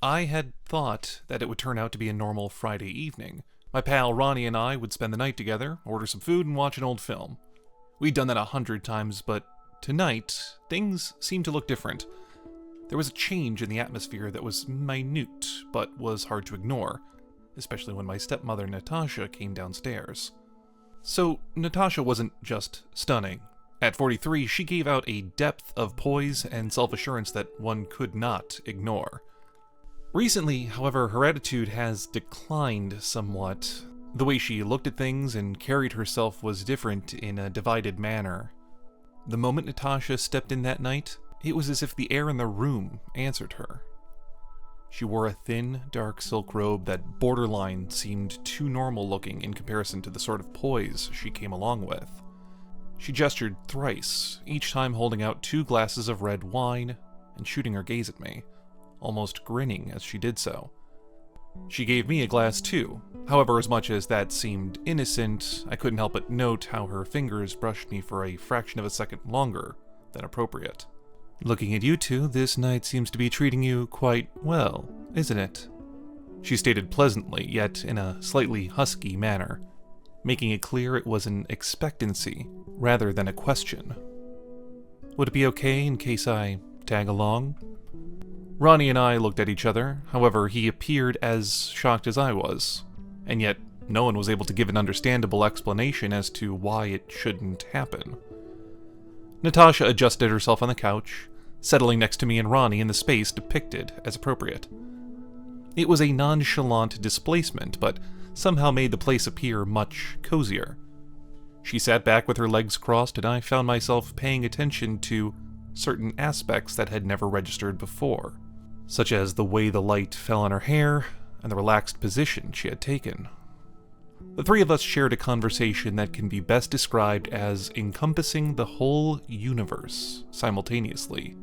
I had thought that it would turn out to be a normal Friday evening. My pal Ronnie and I would spend the night together, order some food, and watch an old film. We'd done that 100 times, but tonight, things seemed to look different. There was a change in the atmosphere that was minute, but was hard to ignore, especially when my stepmother Natasha came downstairs. So, Natasha wasn't just stunning. At 43, she gave out a depth of poise and self-assurance that one could not ignore. Recently, however, her attitude has declined somewhat. The way she looked at things and carried herself was different in a divided manner. The moment Natasha stepped in that night, it was as if the air in the room answered her. She wore a thin, dark silk robe that borderline seemed too normal looking in comparison to the sort of poise she came along with. She gestured thrice, each time holding out 2 glasses of red wine and shooting her gaze at me, almost grinning as she did so. She gave me a glass too. However, as much as that seemed innocent, I couldn't help but note how her fingers brushed me for a fraction of a second longer than appropriate. "Looking at you two, this night seems to be treating you quite well, isn't it?" She stated pleasantly, yet in a slightly husky manner, making it clear it was an expectancy rather than a question. "Would it be okay in case I tag along?" Ronnie and I looked at each other. However, he appeared as shocked as I was, and yet no one was able to give an understandable explanation as to why it shouldn't happen. Natasha adjusted herself on the couch, settling next to me and Ronnie in the space depicted as appropriate. It was a nonchalant displacement, but somehow made the place appear much cozier. She sat back with her legs crossed, and I found myself paying attention to certain aspects that had never registered before, such as the way the light fell on her hair and the relaxed position she had taken. The 3 of us shared a conversation that can be best described as encompassing the whole universe simultaneously.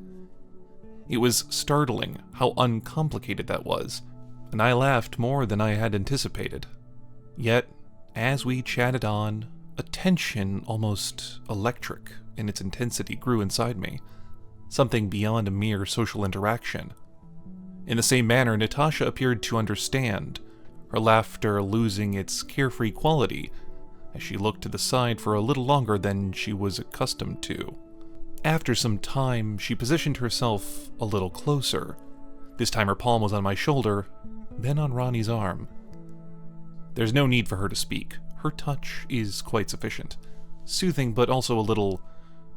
It was startling how uncomplicated that was, and I laughed more than I had anticipated. Yet, as we chatted on, a tension almost electric in its intensity grew inside me, something beyond a mere social interaction. In the same manner, Natasha appeared to understand, her laughter losing its carefree quality as she looked to the side for a little longer than she was accustomed to. After some time, she positioned herself a little closer. This time her palm was on my shoulder, then on Ronnie's arm. There's no need for her to speak. Her touch is quite sufficient. Soothing, but also a little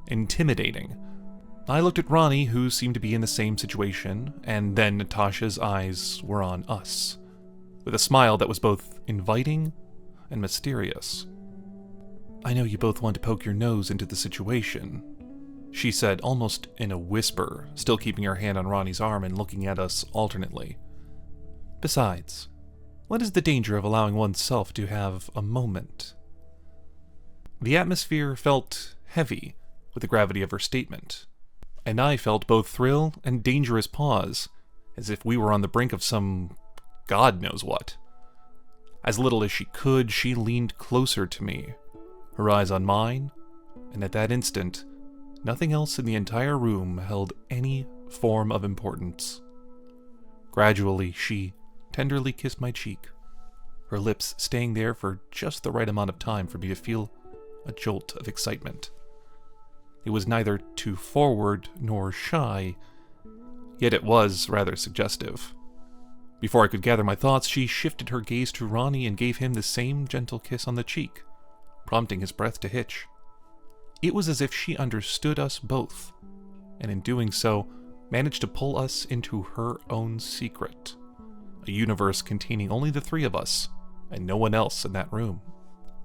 intimidating. I looked at Ronnie, who seemed to be in the same situation, and then Natasha's eyes were on us, with a smile that was both inviting and mysterious. "I know you both want to poke your nose into the situation," she said almost in a whisper, still keeping her hand on Ronnie's arm and looking at us alternately. "Besides, what is the danger of allowing oneself to have a moment?" The atmosphere felt heavy with the gravity of her statement, and I felt both thrill and dangerous pause, as if we were on the brink of some God knows what. As little as she could, she leaned closer to me, her eyes on mine, and at that instant, nothing else in the entire room held any form of importance. Gradually, she tenderly kissed my cheek, her lips staying there for just the right amount of time for me to feel a jolt of excitement. It was neither too forward nor shy, yet it was rather suggestive. Before I could gather my thoughts, she shifted her gaze to Ronnie and gave him the same gentle kiss on the cheek, prompting his breath to hitch. It was as if she understood us both, and in doing so, managed to pull us into her own secret, a universe containing only the 3 of us, and no one else in that room.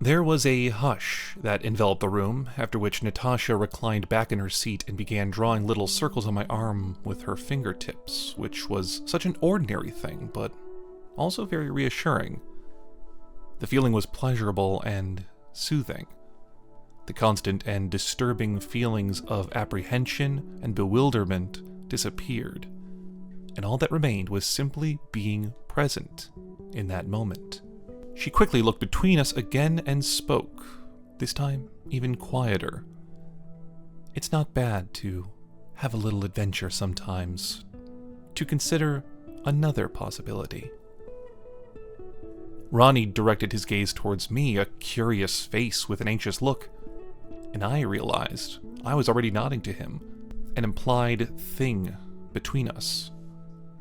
There was a hush that enveloped the room, after which Natasha reclined back in her seat and began drawing little circles on my arm with her fingertips, which was such an ordinary thing, but also very reassuring. The feeling was pleasurable and soothing. The constant and disturbing feelings of apprehension and bewilderment disappeared, and all that remained was simply being present in that moment. She quickly looked between us again and spoke, this time even quieter. "It's not bad to have a little adventure sometimes, to consider another possibility. Ronnie directed his gaze towards me, a curious face with an anxious look, and I realized I was already nodding to him, an implied thing between us.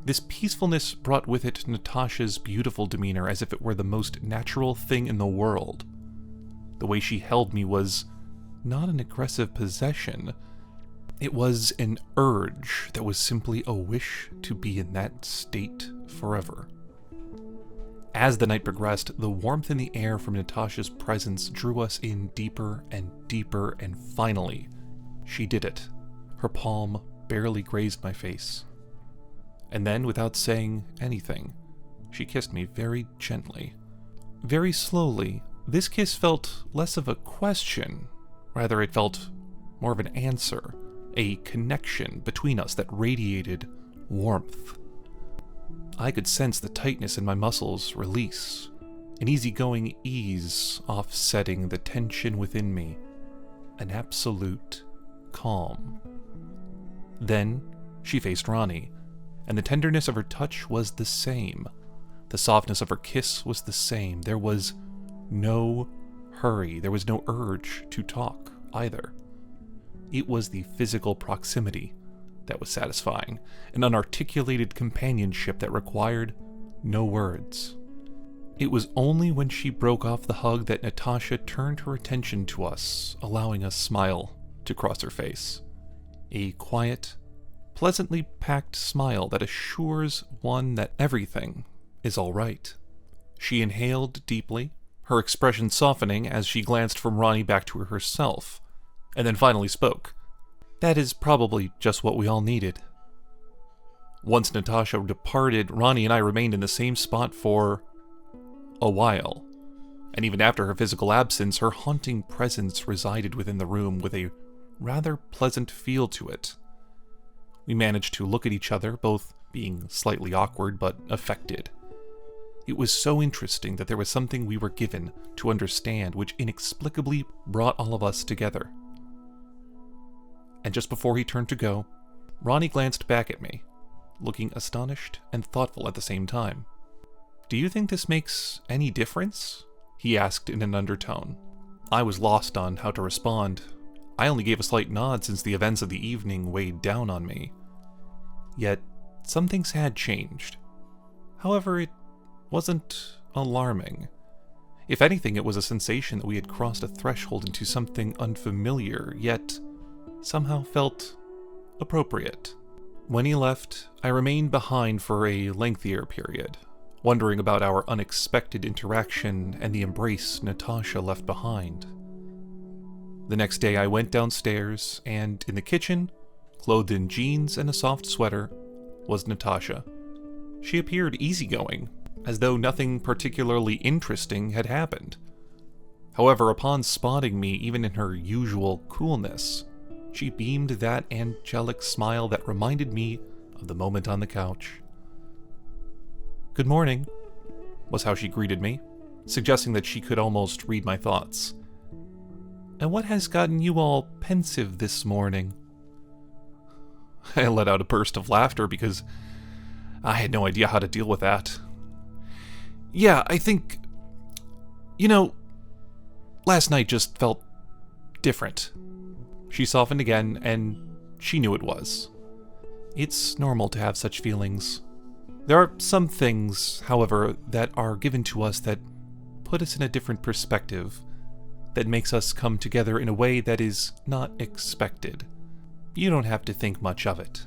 This peacefulness brought with it Natasha's beautiful demeanor, as if it were the most natural thing in the world. The way she held me was not an aggressive possession. It was an urge that was simply a wish to be in that state forever. As the night progressed, the warmth in the air from Natasha's presence drew us in deeper and deeper, and finally, she did it. Her palm barely grazed my face. And then, without saying anything, she kissed me very gently. Very slowly, this kiss felt less of a question. Rather, it felt more of an answer, a connection between us that radiated warmth. I could sense the tightness in my muscles release, an easygoing ease offsetting the tension within me, an absolute calm. Then she faced Ronnie, and the tenderness of her touch was the same. The softness of her kiss was the same. There was no hurry. There was no urge to talk either. It was the physical proximity that was satisfying, an unarticulated companionship that required no words. It was only when she broke off the hug that Natasha turned her attention to us, allowing a smile to cross her face. A quiet, pleasantly packed smile that assures one that everything is all right. She inhaled deeply, her expression softening as she glanced from Ronnie back to herself, and then finally spoke. That is probably just what we all needed. Once Natasha departed, Ronnie and I remained in the same spot for a while. And even after her physical absence, her haunting presence resided within the room with a rather pleasant feel to it. We managed to look at each other, both being slightly awkward but affected. It was so interesting that there was something we were given to understand which inexplicably brought all of us together. And just before he turned to go, Ronnie glanced back at me, looking astonished and thoughtful at the same time. "Do you think this makes any difference?" he asked in an undertone. I was lost on how to respond. I only gave a slight nod since the events of the evening weighed down on me. Yet, some things had changed. However, it wasn't alarming. If anything, it was a sensation that we had crossed a threshold into something unfamiliar, yet somehow felt appropriate. When he left, I remained behind for a lengthier period, wondering about our unexpected interaction and the embrace Natasha left behind. The next day I went downstairs, and in the kitchen, clothed in jeans and a soft sweater, was Natasha. She appeared easygoing, as though nothing particularly interesting had happened. However, upon spotting me, even in her usual coolness, she beamed that angelic smile that reminded me of the moment on the couch. "Good morning," was how she greeted me, suggesting that she could almost read my thoughts. "And what has gotten you all pensive this morning?" I let out a burst of laughter because I had no idea how to deal with that. "Yeah, I think... last night just felt different." She softened again, and she knew it was. It's normal to have such feelings. There are some things, however, that are given to us that put us in a different perspective, that makes us come together in a way that is not expected. You don't have to think much of it.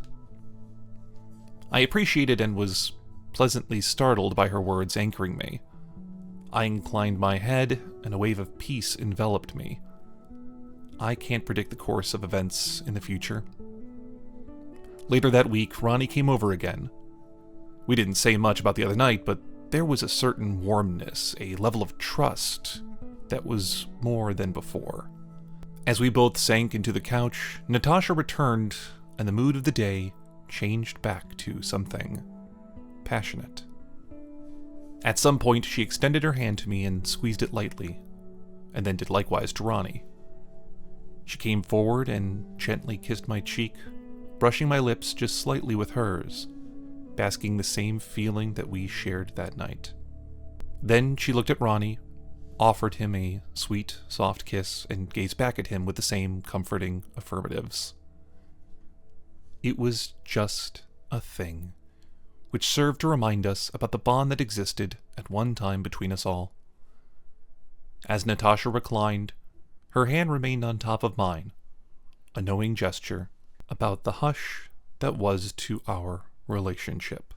I appreciated and was pleasantly startled by her words anchoring me. I inclined my head, and a wave of peace enveloped me. I can't predict the course of events in the future. Later that week, Ronnie came over again. We didn't say much about the other night, but there was a certain warmness, a level of trust, that was more than before. As we both sank into the couch, Natasha returned, and the mood of the day changed back to something passionate. At some point, she extended her hand to me and squeezed it lightly, and then did likewise to Ronnie. She came forward and gently kissed my cheek, brushing my lips just slightly with hers. basking the same feeling that we shared that night. Then she looked at Ronnie, offered him a sweet, soft kiss, and gazed back at him with the same comforting affirmatives. It was just a thing, which served to remind us about the bond that existed at one time between us all. As Natasha reclined, her hand remained on top of mine, a knowing gesture about the hush that was to our relationship.